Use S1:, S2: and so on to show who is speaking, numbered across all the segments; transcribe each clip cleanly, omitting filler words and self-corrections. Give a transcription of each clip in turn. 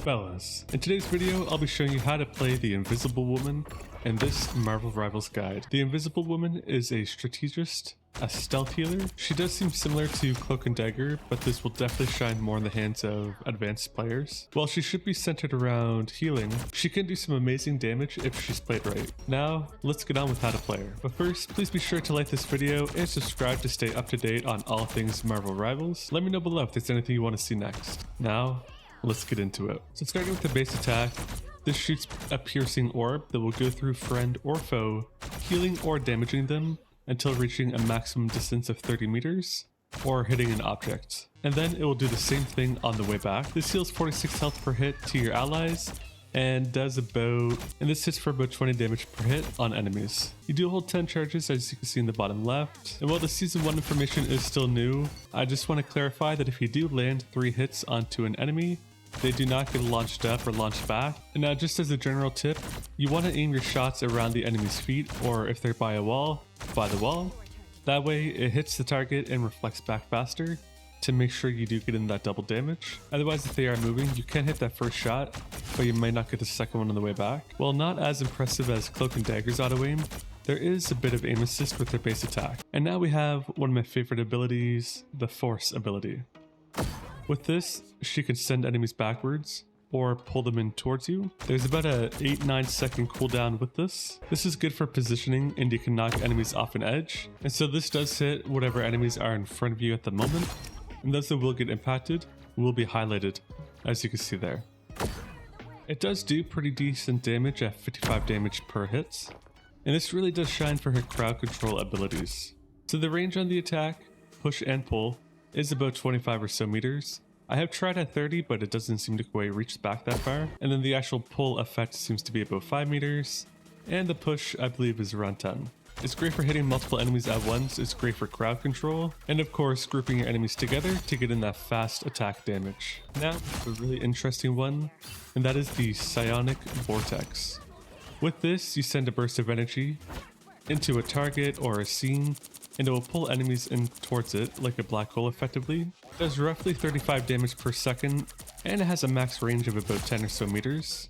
S1: Fellas, in today's video I'll be showing you how to play the Invisible Woman in this Marvel Rivals guide. The Invisible Woman is a strategist, a stealth healer. She does seem similar to Cloak and Dagger, but this will definitely shine more in the hands of advanced players. While she should be centered around healing, she can do some amazing damage if she's played right. Now, let's get on with how to play her. But first, please be sure to like this video and subscribe to stay up to date on all things Marvel Rivals. Let me know below if there's anything you want to see next. Now, let's get into it. So starting with the base attack, this shoots a piercing orb that will go through friend or foe, healing or damaging them until reaching a maximum distance of 30 meters or hitting an object. And then it will do the same thing on the way back. This heals 46 health per hit to your allies and this hits for about 20 damage per hit on enemies. You do hold 10 charges, as you can see in the bottom left. And while the season 1 information is still new, I just want to clarify that if you do land 3 hits onto an enemy, they do not get launched up or launched back. And now, just as a general tip, you want to aim your shots around the enemy's feet, or if they're by a wall, by the wall. That way it hits the target and reflects back faster to make sure you do get in that double damage. Otherwise, if they are moving, you can hit that first shot, but you might not get the second one on the way back. While not as impressive as Cloak and Dagger's auto aim, there is a bit of aim assist with their base attack. And now we have one of my favorite abilities, the Force ability. With this, she can send enemies backwards or pull them in towards you. There's about a 8-9 second cooldown with this. This is good for positioning and you can knock enemies off an edge. And so this does hit whatever enemies are in front of you at the moment. And those that will get impacted will be highlighted, as you can see there. It does do pretty decent damage at 55 damage per hit. And this really does shine for her crowd control abilities. So the range on the attack, push and pull, is about 25 or so meters. I have tried at 30, but it doesn't seem to quite reach back that far. And then the actual pull effect seems to be about 5 meters. And the push, I believe, is around 10. It's great for hitting multiple enemies at once, it's great for crowd control, and of course grouping your enemies together to get in that fast attack damage. Now, a really interesting one, and that is the Psionic vortex. With this, you send a burst of energy into a target or a scene, and it will pull enemies in towards it like a black hole effectively. It does roughly 35 damage per second, and it has a max range of about 10 or so meters.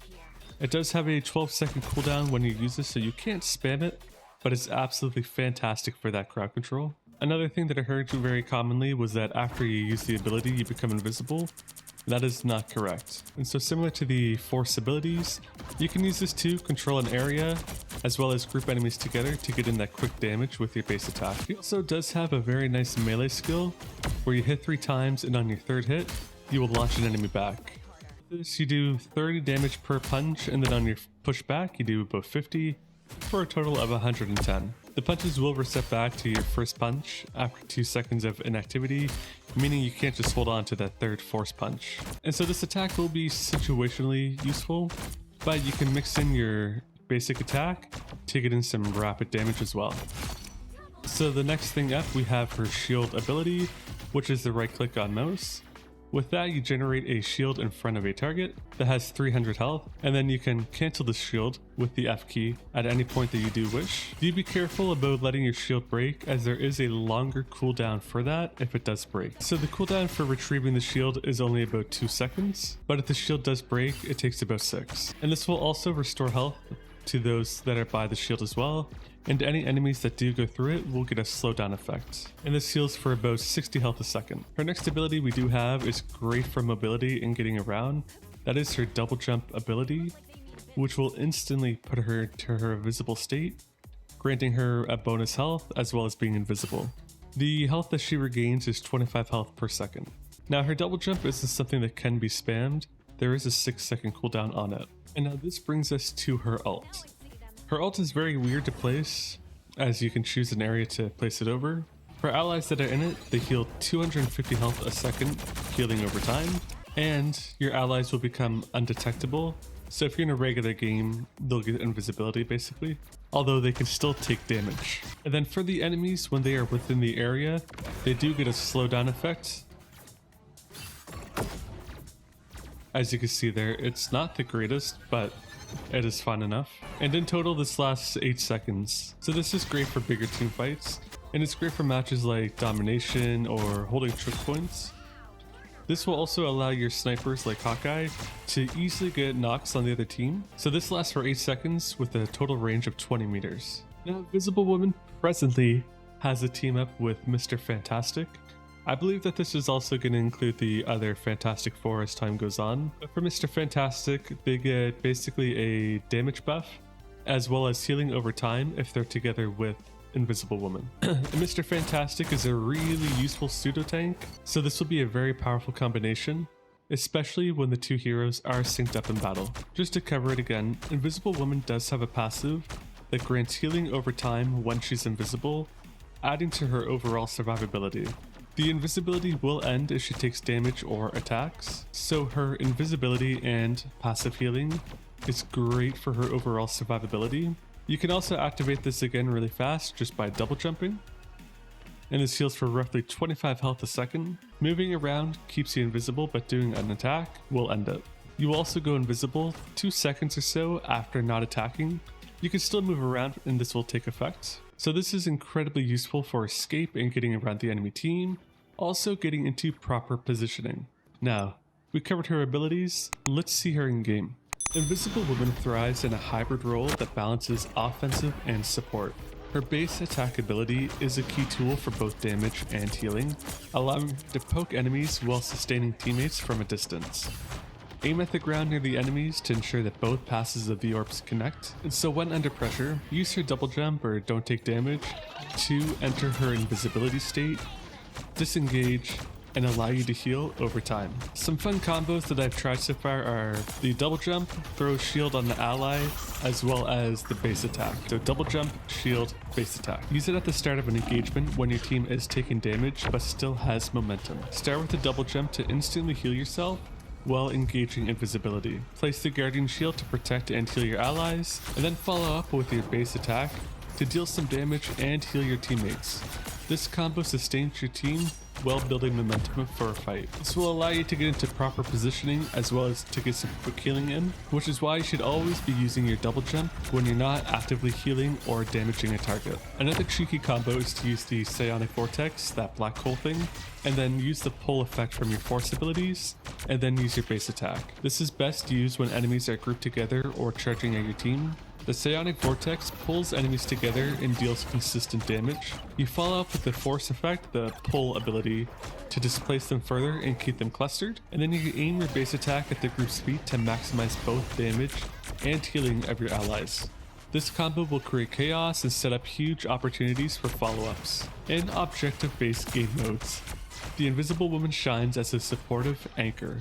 S1: It does have a 12-second cooldown when you use this, so you can't spam it, but it's absolutely fantastic for that crowd control. Another thing that I heard very commonly was that after you use the ability, you become invisible. That is not correct. And so similar to the Force abilities, you can use this to control an area, as well as group enemies together to get in that quick damage with your base attack. It also does have a very nice melee skill, where you hit 3 times and on your 3rd hit, you will launch an enemy back. With this, you do 30 damage per punch, and then on your pushback, you do about 50, for a total of 110. The punches will reset back to your first punch after 2 seconds of inactivity, meaning you can't just hold on to that 3rd force punch. And so this attack will be situationally useful, but you can mix in your basic attack to get in some rapid damage as well. So the next thing up, we have her shield ability, which is the right click on mouse. With that, you generate a shield in front of a target that has 300 health, and then you can cancel the shield with the F key at any point that you do wish. Do be careful about letting your shield break, as there is a longer cooldown for that if it does break. So the cooldown for retrieving the shield is only about 2 seconds, but if the shield does break, it takes about 6. And this will also restore health to those that are by the shield as well, and any enemies that do go through it will get a slowdown effect. And this heals for about 60 health a second. Her next ability we do have is great for mobility and getting around. That is her double jump ability, which will instantly put her to her invisible state, granting her a bonus health as well as being invisible. The health that she regains is 25 health per second. Now her double jump isn't something that can be spammed. There is a 6-second cooldown on it. And now this brings us to her ult. Her ult is very weird to place, as you can choose an area to place it over. For allies that are in it, they heal 250 health a second, healing over time, and your allies will become undetectable. So if you're in a regular game, they'll get invisibility basically, although they can still take damage. And then for the enemies, when they are within the area, they do get a slowdown effect. As you can see there, it's not the greatest, but it is fun enough. And in total, this lasts 8 seconds. So this is great for bigger team fights, and it's great for matches like domination or holding choke points. This will also allow your snipers like Hawkeye to easily get knocks on the other team. So this lasts for 8 seconds with a total range of 20 meters. Now, Invisible Woman presently has a team up with Mr. Fantastic. I believe that this is also going to include the other Fantastic Four as time goes on. But for Mr. Fantastic, they get basically a damage buff, as well as healing over time if they're together with Invisible Woman. And Mr. Fantastic is a really useful pseudo tank, so this will be a very powerful combination, especially when the two heroes are synced up in battle. Just to cover it again, Invisible Woman does have a passive that grants healing over time when she's invisible, adding to her overall survivability. The invisibility will end if she takes damage or attacks, so her invisibility and passive healing is great for her overall survivability. You can also activate this again really fast just by double jumping, and this heals for roughly 25 health a second. Moving around keeps you invisible, but doing an attack will end it. You will also go invisible 2 seconds or so after not attacking. You can still move around and this will take effect. So this is incredibly useful for escape and getting around the enemy team, also getting into proper positioning. Now, we covered her abilities, let's see her in game. Invisible Woman thrives in a hybrid role that balances offensive and support. Her base attack ability is a key tool for both damage and healing, allowing her to poke enemies while sustaining teammates from a distance. Aim at the ground near the enemies to ensure that both passes of the orbs connect, and so when under pressure, use her double jump or don't take damage to enter her invisibility state, disengage, and allow you to heal over time. Some fun combos that I've tried so far are the double jump, throw shield on the ally, as well as the base attack. So double jump, shield, base attack. Use it at the start of an engagement when your team is taking damage but still has momentum. Start with the double jump to instantly heal yourself while engaging invisibility. Place the guardian shield to protect and heal your allies, and then follow up with your base attack to deal some damage and heal your teammates. This combo sustains your team while building momentum for a fight. This will allow you to get into proper positioning as well as to get some quick healing in, which is why you should always be using your double jump when you're not actively healing or damaging a target. Another cheeky combo is to use the Psionic vortex, that black hole thing, and then use the pull effect from your force abilities, and then use your base attack. This is best used when enemies are grouped together or charging at your team. The Psionic vortex pulls enemies together and deals consistent damage. You follow up with the force effect, the pull ability, to displace them further and keep them clustered, and then you aim your base attack at the group's feet to maximize both damage and healing of your allies. This combo will create chaos and set up huge opportunities for follow-ups. In objective-based game modes, the Invisible Woman shines as a supportive anchor.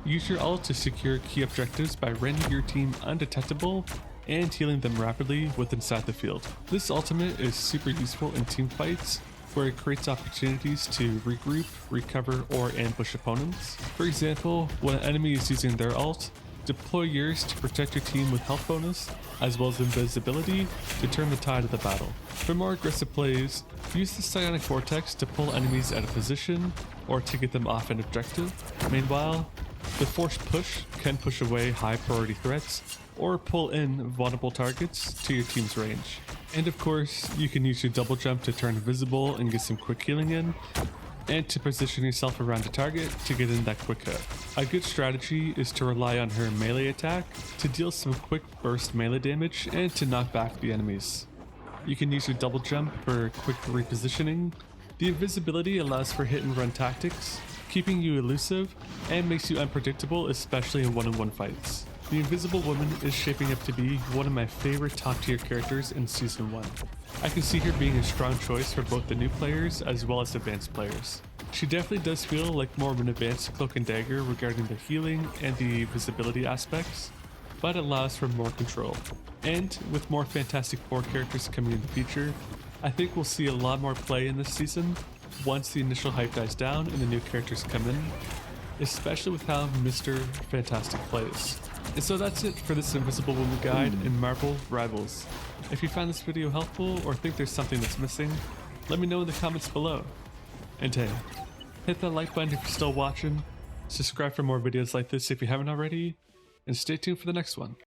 S1: Use your ult to secure key objectives by rendering your team undetectable and healing them rapidly with inside the field. This ultimate is super useful in team fights where it creates opportunities to regroup, recover, or ambush opponents. For example, when an enemy is using their ult, deploy yours to protect your team with health bonus, as well as invisibility to turn the tide of the battle. For more aggressive plays, use the Psionic vortex to pull enemies out of position or to get them off an objective. Meanwhile, the forced push can push away high priority threats or pull in vulnerable targets to your team's range. And of course, you can use your double jump to turn invisible and get some quick healing in, and to position yourself around a target to get in that quick hit. A good strategy is to rely on her melee attack to deal some quick burst melee damage and to knock back the enemies. You can use your double jump for quick repositioning. The invisibility allows for hit and run tactics, keeping you elusive and makes you unpredictable, especially in one-on-one fights. The Invisible Woman is shaping up to be one of my favorite top tier characters in Season 1. I can see her being a strong choice for both the new players as well as advanced players. She definitely does feel like more of an advanced Cloak and Dagger regarding the healing and the visibility aspects, but allows for more control. And with more Fantastic Four characters coming in the future, I think we'll see a lot more play in this season once the initial hype dies down and the new characters come in, especially with how Mr. Fantastic plays. And so that's it for this Invisible Woman guide in Marvel Rivals. If you found this video helpful or think there's something that's missing, let me know in the comments below. And hey, hit that like button if you're still watching, subscribe for more videos like this if you haven't already, and stay tuned for the next one.